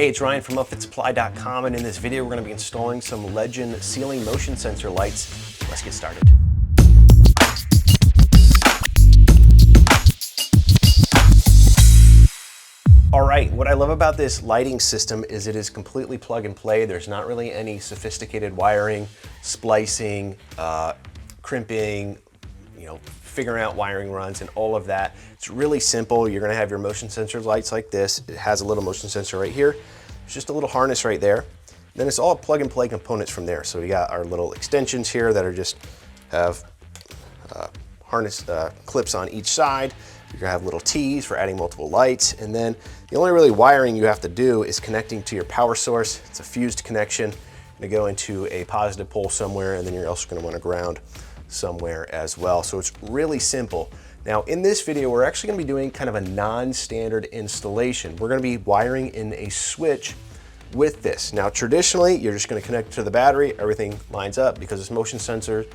Hey, it's Ryan from upfitsupply.com, and in this video we're going to be installing some Legend ceiling motion sensor lights. Let's get started. All right, what I love about this lighting system is it is completely plug and play. There's not really any sophisticated wiring, splicing, crimping, figuring out wiring runs and all of that. It's really simple. You're gonna have your motion sensor lights like this. It has a little motion sensor right here. It's just a little harness right there. Then it's all plug and play components from there. So we got our little extensions here that are just have harness clips on each side. You're gonna have little T's for adding multiple lights. And then the only really wiring you have to do is connecting to your power source. It's a fused connection. You're gonna go into a positive pole somewhere, and then you're also gonna wanna ground somewhere as well. So it's really simple. Now in this video, we're actually gonna be doing kind of a non-standard installation. We're gonna be wiring in a switch with this. Now traditionally, you're just gonna connect to the battery, everything lines up because it's motion sensor.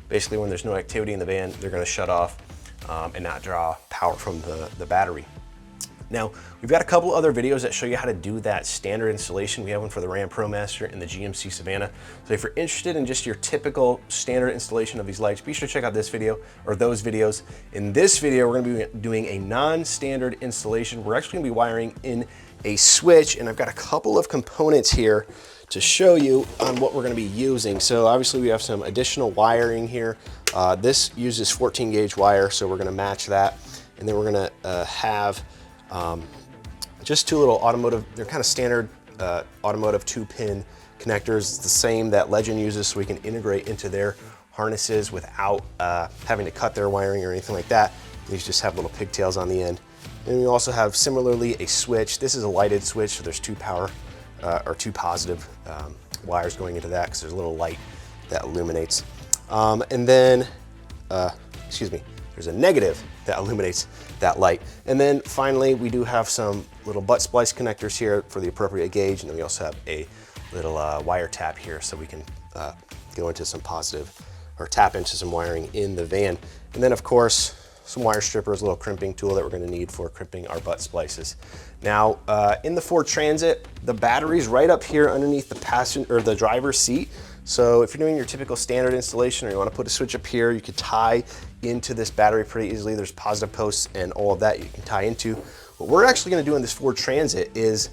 Basically when there's no activity in the van, they're gonna shut off and not draw power from the battery. Now, we've got a couple other videos that show you how to do that standard installation. We have one for the Ram ProMaster and the GMC Savannah. So if you're interested in just your typical standard installation of these lights, be sure to check out this video or those videos. In this video, we're gonna be doing a non-standard installation. We're actually gonna be wiring in a switch, and I've got a couple of components here to show you on what we're gonna be using. So obviously we have some additional wiring here. This uses 14 gauge wire, so we're gonna match that. And then we're gonna have just two little automotive, they're kind of standard automotive 2-pin connectors. It's the same that Legend uses, so we can integrate into their harnesses without having to cut their wiring or anything like that. These just have little pigtails on the end. And we also have similarly a switch. This is a lighted switch, so there's two power or two positive wires going into that because there's a little light that illuminates. And then, there's a negative that illuminates that light. And then finally, we do have some little butt splice connectors here for the appropriate gauge. And then we also have a little wire tap here so we can go into some positive or tap into some wiring in the van. And then of course, some wire strippers, a little crimping tool that we're gonna need for crimping our butt splices. Now, in the Ford Transit, the battery's right up here underneath the passenger or the driver's seat. So if you're doing your typical standard installation or you want to put a switch up here, you could tie into this battery pretty easily. There's positive posts and all of that you can tie into. What we're actually going to do in this Ford Transit is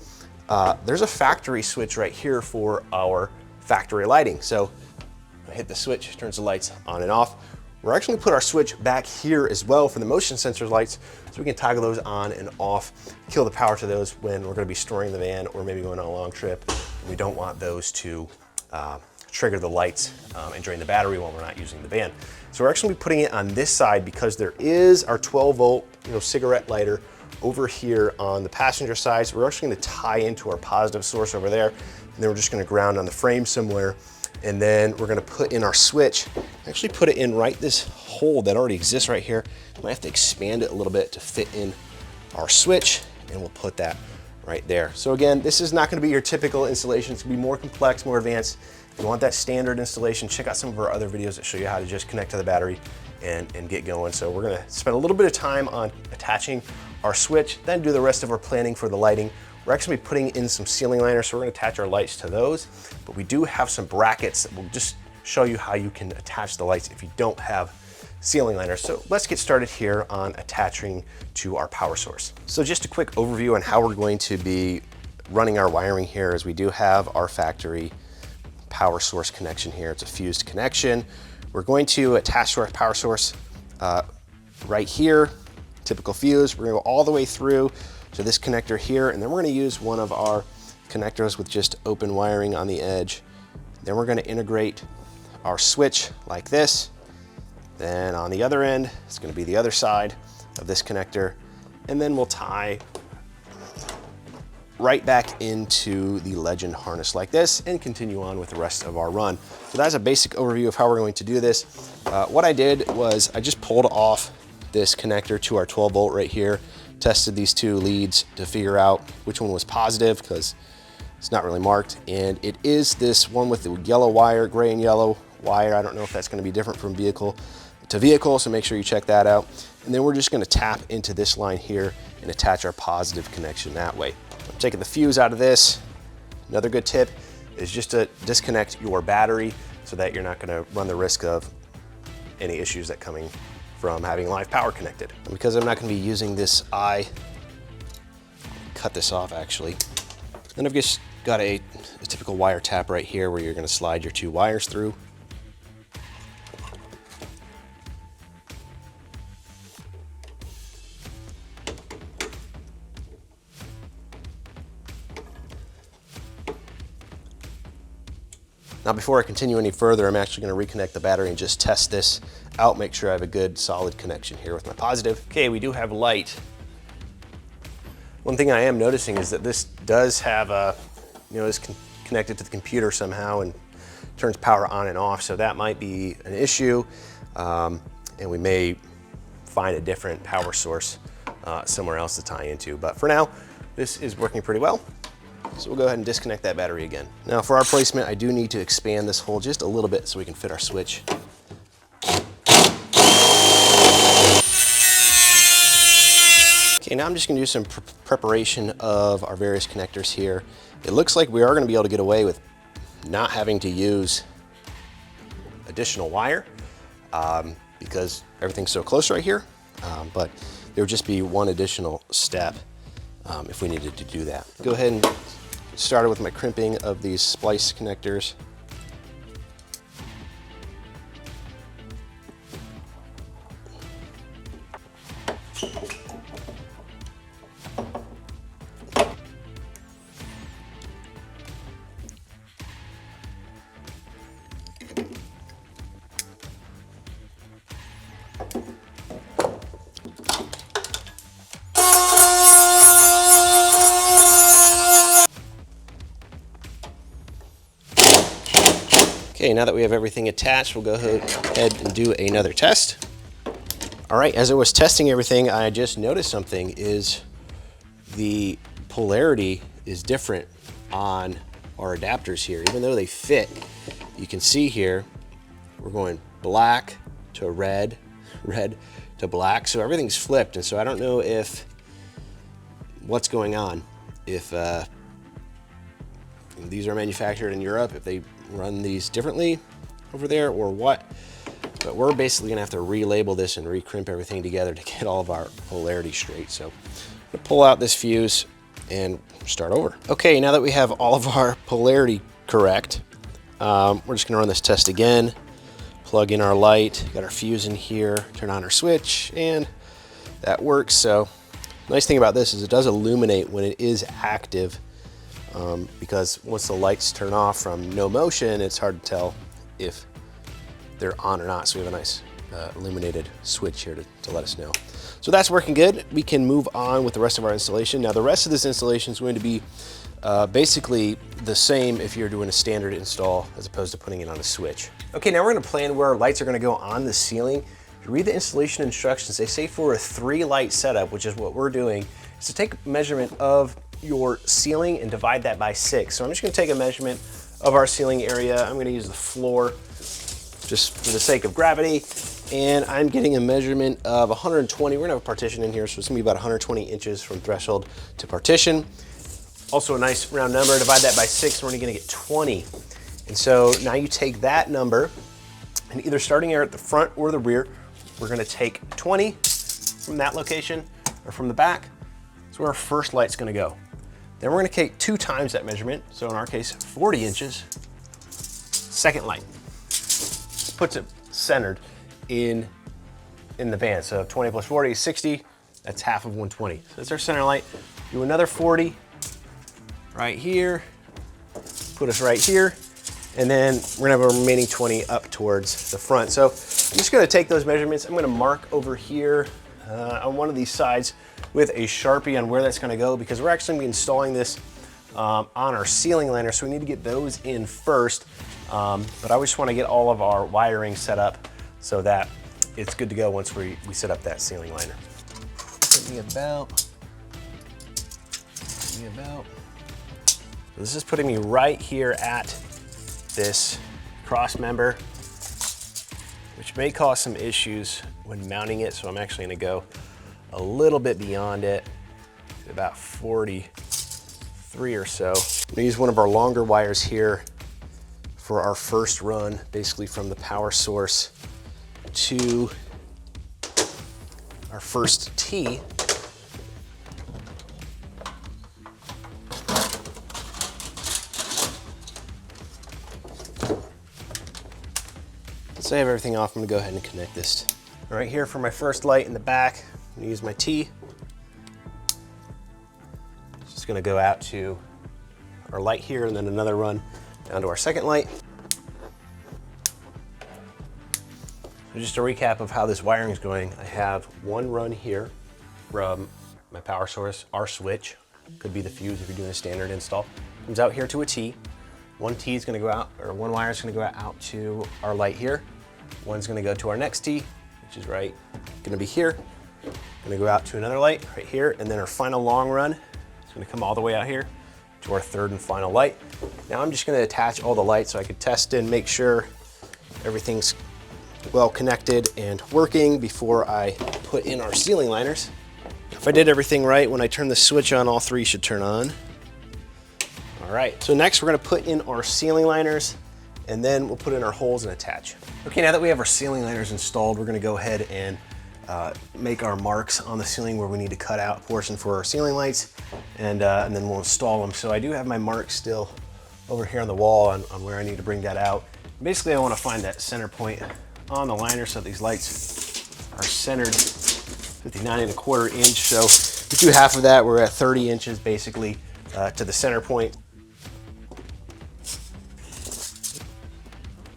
there's a factory switch right here for our factory lighting. So I hit the switch, turns the lights on and off. We're actually going to put our switch back here as well for the motion sensor lights, so we can toggle those on and off, kill the power to those when we're going to be storing the van or maybe going on a long trip. We don't want those to trigger the lights and drain the battery while we're not using the van. So we're actually putting it on this side because there is our 12 volt cigarette lighter over here on the passenger side. So we're actually going to tie into our positive source over there, and then we're just going to ground on the frame somewhere. And then we're going to put in our switch, actually put it in right this hole that already exists right here. Might have to expand it a little bit to fit in our switch, and we'll put that right there. So again, this is not going to be your typical installation. It's going to be more complex, more advanced. If you want that standard installation, check out some of our other videos that show you how to just connect to the battery and get going. So we're going to spend a little bit of time on attaching our switch, then do the rest of our planning for the lighting. We're actually putting in some ceiling liners, so we're going to attach our lights to those. But we do have some brackets that will just show you how you can attach the lights if you don't have ceiling liners. So let's get started here on attaching to our power source. So just a quick overview on how we're going to be running our wiring here is we do have our factory power source connection here. It's a fused connection. We're going to attach to our power source right here, typical fuse. We're going to go all the way through to this connector here, and then we're going to use one of our connectors with just open wiring on the edge. Then we're going to integrate our switch like this. Then on the other end, it's going to be the other side of this connector, and then we'll tie right back into the Legend harness like this and continue on with the rest of our run. So that's a basic overview of how we're going to do this. What I did was I just pulled off this connector to our 12 volt right here, tested these two leads to figure out which one was positive because it's not really marked. And it is this one with the yellow wire, gray and yellow wire. I don't know if that's going to be different from vehicle to vehicle, so make sure you check that out. And then we're just going to tap into this line here and attach our positive connection that way. I'm taking the fuse out of this. Another good tip is just to disconnect your battery so that you're not gonna run the risk of any issues that coming from having live power connected. And because I'm not gonna be using this eye, cut this off actually. Then I've just got a typical wire tap right here where you're gonna slide your 2 wires through. Now before I continue any further, I'm actually going to reconnect the battery and just test this out, make sure I have a good solid connection here with my positive. Okay, we do have light. One thing I am noticing is that this does have a, is connected to the computer somehow and turns power on and off, so that might be an issue, and we may find a different power source somewhere else to tie into. But for now, this is working pretty well. So we'll go ahead and disconnect that battery again. Now for our placement, I do need to expand this hole just a little bit so we can fit our switch. Okay, now I'm just gonna do some preparation of our various connectors here. It looks like we are gonna be able to get away with not having to use additional wire because everything's so close right here, but there would just be one additional step if we needed to do that. Go ahead and started with my crimping of these splice connectors. Okay, now that we have everything attached, we'll go ahead and do another test. All right, as I was testing everything, I just noticed something is the polarity is different on our adapters here. Even though they fit, you can see here, we're going black to red, red to black. So everything's flipped. And so I don't know if what's going on, if these are manufactured in Europe, if they run these differently over there or what, but we're basically gonna have to relabel this and recrimp everything together to get all of our polarity straight. So I'm gonna pull out this fuse and start over. Okay, now that we have all of our polarity correct, we're just gonna run this test again, plug in our light, got our fuse in here, turn on our switch, and that works. So nice thing about this is it does illuminate when it is active, because once the lights turn off from no motion, it's hard to tell if they're on or not. So we have a nice illuminated switch here to let us know. So that's working good. We can move on with the rest of our installation. Now the rest of this installation is going to be basically the same if you're doing a standard install as opposed to putting it on a switch. Okay, now we're gonna plan where our lights are gonna go on the ceiling. If you read the installation instructions, they say for a 3-light setup, which is what we're doing, is to take a measurement of your ceiling and divide that by 6. So I'm just gonna take a measurement of our ceiling area. I'm gonna use the floor just for the sake of gravity. And I'm getting a measurement of 120. We're gonna have a partition in here, so it's gonna be about 120 inches from threshold to partition. Also a nice round number, divide that by 6, we're only gonna get 20. And so now you take that number and either starting here at the front or the rear, we're gonna take 20 from that location or from the back. That's where our first light's gonna go. Then we're gonna take 2 times that measurement, so in our case, 40 inches, second light. This puts it centered in the van. So 20 plus 40 is 60, that's half of 120. So that's our center light. Do another 40 right here, put us right here, and then we're gonna have a remaining 20 up towards the front. So I'm just gonna take those measurements. I'm gonna mark over here on one of these sides with a Sharpie on where that's gonna go, because we're actually gonna be installing this on our ceiling liner, so we need to get those in first. But I just wanna get all of our wiring set up so that it's good to go once we set up that ceiling liner. So this is putting me right here at this cross member, which may cause some issues when mounting it. So I'm actually gonna go a little bit beyond it, about 40 3 or so. I'm gonna use one of our longer wires here for our first run, basically from the power source to our first tee. Once I have everything off, I'm gonna go ahead and connect this. Right here for my first light in the back, I'm gonna use my tee. It's just gonna go out to our light here and then another run down to our second light. So just a recap of how this wiring is going, I have one run here from my power source, our switch, could be the fuse if you're doing a standard install, comes out here to a T. One T is gonna go out, or one wire is gonna go out to our light here. One's gonna go to our next T, which is gonna be here. Gonna go out to another light right here, and then our final long run is gonna come all the way out here to our third and final light. Now I'm just gonna attach all the lights so I could test and make sure everything's well connected and working before I put in our ceiling liners. If I did everything right, when I turn the switch on, all 3 should turn on. All right, so next we're gonna put in our ceiling liners and then we'll put in our holes and attach. Okay, now that we have our ceiling liners installed, we're gonna go ahead and make our marks on the ceiling where we need to cut out a portion for our ceiling lights, and then we'll install them. So I do have my mark still over here on the wall on where I need to bring that out. Basically, I wanna find that center point on the liner so these lights are centered 59¼ inch. So we do half of that, we're at 30 inches basically to the center point.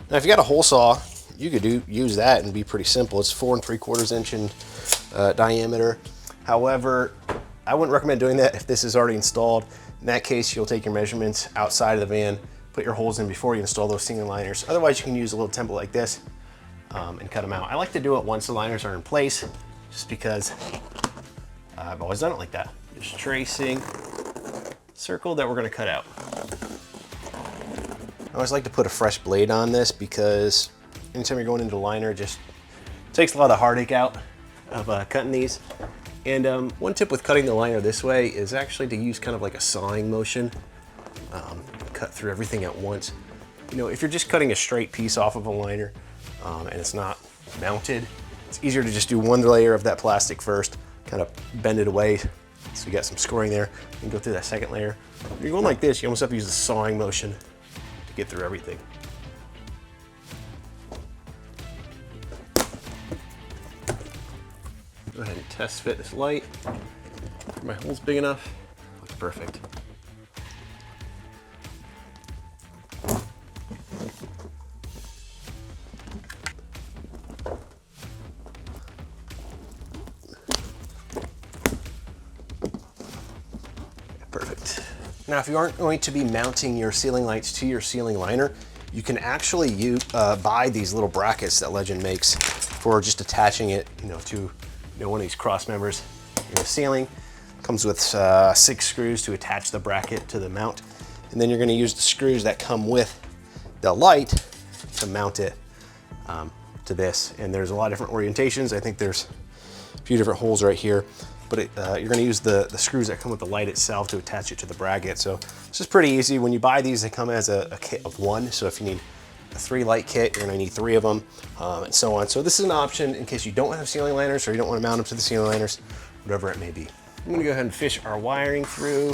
Now if you got a hole saw, you could use that and be pretty simple. It's 4¾ inch in diameter. However, I wouldn't recommend doing that if this is already installed. In that case, you'll take your measurements outside of the van, put your holes in before you install those ceiling liners. Otherwise, you can use a little template like this and cut them out. I like to do it once the liners are in place, just because I've always done it like that. Just tracing circle that we're gonna cut out. I always like to put a fresh blade on this because anytime you're going into the liner, it just takes a lot of the heartache out of cutting these. And one tip with cutting the liner this way is actually to use kind of like a sawing motion, cut through everything at once. You know, if you're just cutting a straight piece off of a liner and it's not mounted, it's easier to just do one layer of that plastic first, kind of bend it away so you got some scoring there, and go through that second layer. If you're going like this, you almost have to use the sawing motion to get through everything. Go ahead and test fit this light. Are my holes big enough? Looks perfect. Perfect. Now, if you aren't going to be mounting your ceiling lights to your ceiling liner, you can actually buy these little brackets that Legend makes for just attaching it, to one of these cross members in the ceiling. Comes with 6 screws to attach the bracket to the mount, and then you're going to use the screws that come with the light to mount it to this. And there's a lot of different orientations. I think there's a few different holes right here, but you're going to use the screws that come with the light itself to attach it to the bracket. So this is pretty easy. When you buy these, they come as a kit of 1. So if you need a 3 light kit, you're going to need 3 of them, and so on. So this is an option in case you don't have ceiling liners or you don't want to mount them to the ceiling liners, whatever it may be. I'm going to go ahead and fish our wiring through.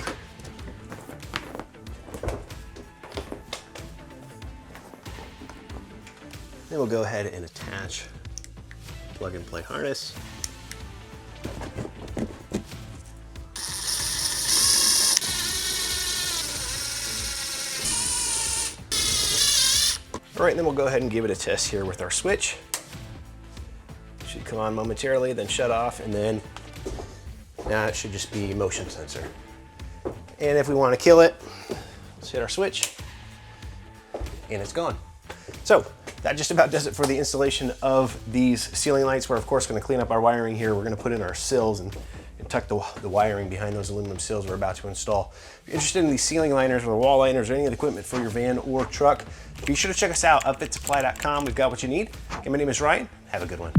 Then we'll go ahead and attach plug and play harness. All right, then we'll go ahead and give it a test here with our switch. It should come on momentarily, then shut off, and then now it should just be motion sensor. And if we want to kill it, let's hit our switch, and it's gone. So that just about does it for the installation of these ceiling lights. We're of course going to clean up our wiring here. We're going to put in our sills and tuck the wiring behind those aluminum sills we're about to install. If you're interested in these ceiling liners or wall liners or any of the equipment for your van or truck, be sure to check us out, upfitsupply.com. We've got what you need. Okay, my name is Ryan. Have a good one.